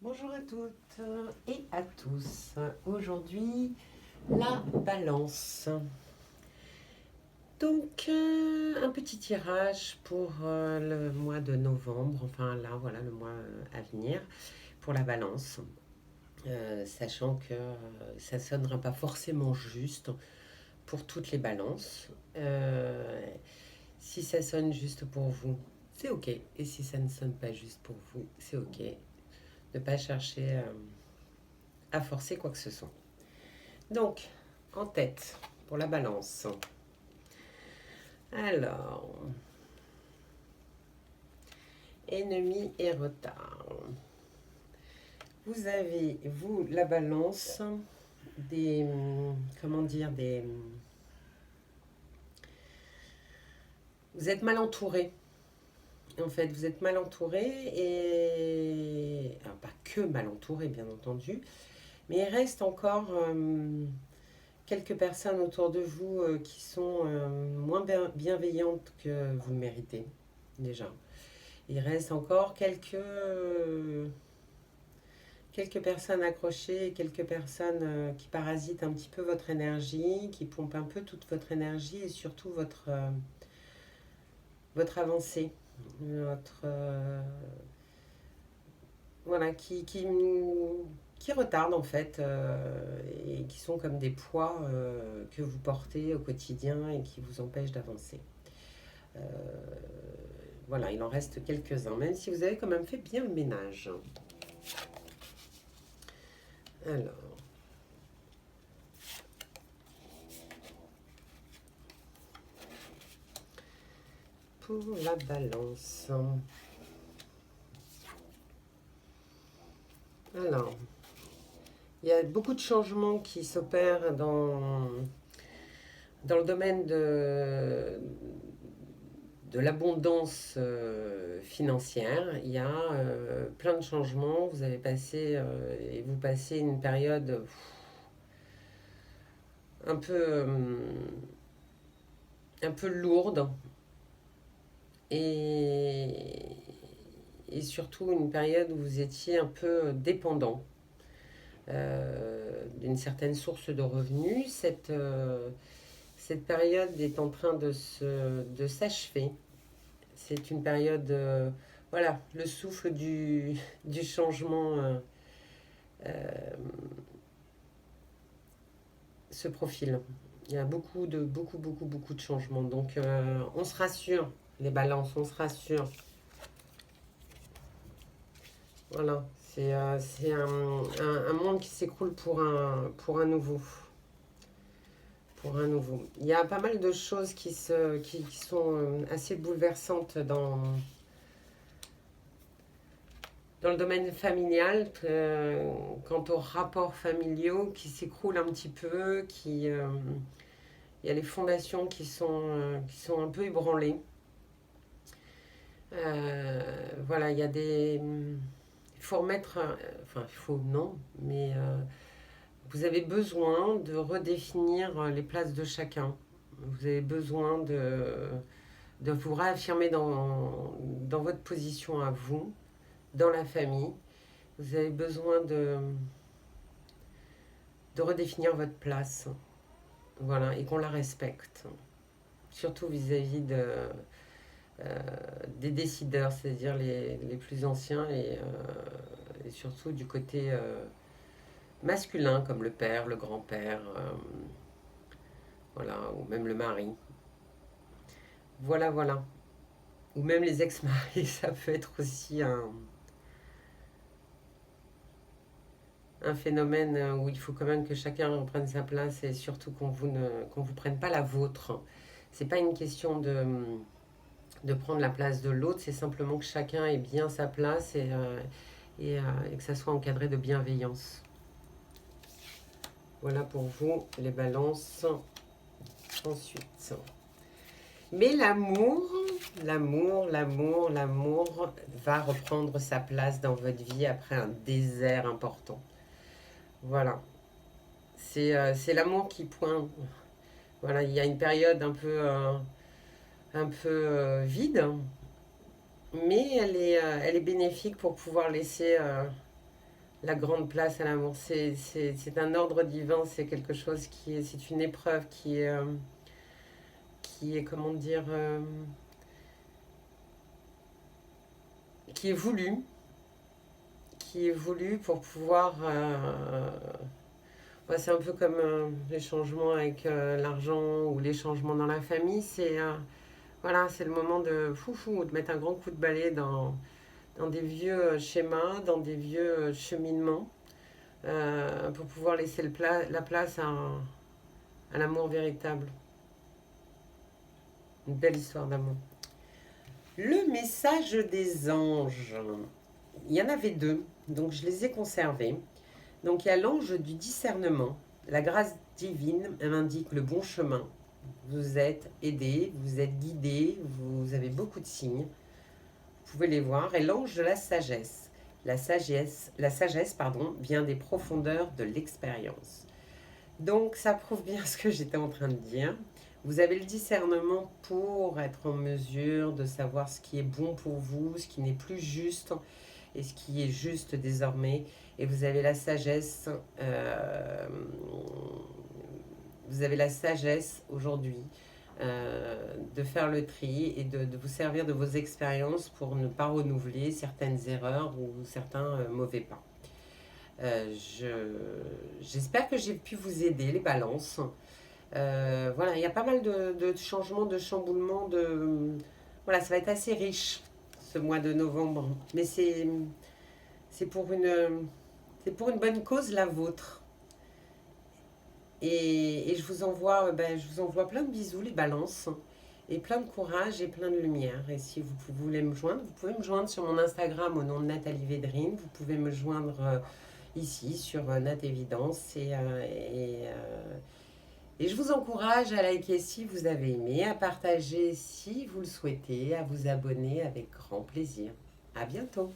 Bonjour à toutes et à tous. Aujourd'hui, la balance. Donc, un petit tirage pour le mois de novembre, enfin là, voilà, le mois à venir, pour la balance. Sachant que ça ne sonnera pas forcément juste pour toutes les balances. Si ça sonne juste pour vous, c'est ok. Et si ça ne sonne pas juste pour vous, c'est ok. Ne pas chercher à forcer quoi que ce soit. Donc, en tête pour la balance. Alors, ennemi et retard. Vous avez, vous, la balance, des, comment dire, des... Vous êtes mal entouré. En fait, vous êtes mal entouré et... Alors, pas que mal entouré, bien entendu, mais il reste encore quelques personnes autour de vous qui sont moins bienveillantes que vous le méritez, déjà. Il reste encore quelques personnes accrochées, quelques personnes qui parasitent un petit peu votre énergie, qui pompent un peu toute votre énergie et surtout votre avancée, votre, voilà, qui retardent en fait et qui sont comme des poids que vous portez au quotidien et qui vous empêchent d'avancer. Euh, voilà, il en reste quelques-uns, même si vous avez quand même fait bien le ménage. Alors, pour la balance. Alors, il y a beaucoup de changements qui s'opèrent dans le domaine de l'abondance financière. Il y a plein de changements. Vous avez passé et vous passez une période un peu, un peu lourde et, et surtout une période où vous étiez un peu dépendant d'une certaine source de revenus. Cette période est en train de s'achever. C'est une période, voilà, le souffle du changement euh, se profile. Il y a beaucoup de changements. Donc, on se rassure, les balances, on se rassure. Voilà, c'est un monde qui s'écroule pour un nouveau. Pour un nouveau. Il y a pas mal de choses qui sont assez bouleversantes dans le domaine familial, quant aux rapports familiaux qui s'écroulent un petit peu, il y a les fondations qui sont un peu ébranlées. Voilà, il y a des... Il faut remettre... Enfin, il faut, non, mais vous avez besoin de redéfinir les places de chacun. Vous avez besoin de vous réaffirmer dans votre position à vous, dans la famille. Vous avez besoin de redéfinir votre place, voilà, et qu'on la respecte. Surtout vis-à-vis des décideurs, c'est-à-dire les plus anciens et surtout du côté masculin, comme le père, le grand-père, voilà, ou même le mari. Voilà, voilà. Ou même les ex-maris, ça peut être aussi un phénomène où il faut quand même que chacun reprenne sa place et surtout qu'on vous prenne pas la vôtre. C'est pas une question de prendre la place de l'autre, c'est simplement que chacun ait bien sa place et que ça soit encadré de bienveillance. Voilà pour vous les balances. Ensuite. Mais l'amour va reprendre sa place dans votre vie après un désert important. Voilà. C'est l'amour qui pointe. Voilà, il y a une période un peu vide, mais elle est bénéfique pour pouvoir laisser la grande place à l'amour. C'est un ordre divin, c'est quelque chose c'est une épreuve qui est, comment dire, qui est voulue, pour pouvoir. Ouais, c'est un peu comme les changements avec l'argent ou les changements dans la famille. Voilà, c'est le moment de foufou, de mettre un grand coup de balai dans des vieux schémas, dans des vieux cheminements, pour pouvoir laisser la place à l'amour véritable. Une belle histoire d'amour. Le message des anges. Il y en avait deux, donc je les ai conservés. Donc il y a l'ange du discernement. La grâce divine m'indique le bon chemin. Vous êtes aidé, vous êtes guidé, vous avez beaucoup de signes. Vous pouvez les voir. Et l'ange de la sagesse. La sagesse, pardon, vient des profondeurs de l'expérience. Donc ça prouve bien ce que j'étais en train de dire. Vous avez le discernement pour être en mesure de savoir ce qui est bon pour vous, ce qui n'est plus juste et ce qui est juste désormais. Et vous avez la sagesse, aujourd'hui de faire le tri et de vous servir de vos expériences pour ne pas renouveler certaines erreurs ou certains mauvais pas. J'espère que j'ai pu vous aider, les balances. Voilà, il y a pas mal de changements, de chamboulements. Voilà, ça va être assez riche ce mois de novembre. Mais c'est pour une bonne cause, la vôtre. Et je vous envoie plein de bisous, les balances. Et plein de courage et plein de lumière. Et si vous voulez me joindre, vous pouvez me joindre sur mon Instagram au nom de Nathalie Védrine. Vous pouvez me joindre ici sur Nat Évidence. Et je vous encourage à liker si vous avez aimé, à partager si vous le souhaitez, à vous abonner avec grand plaisir. À bientôt.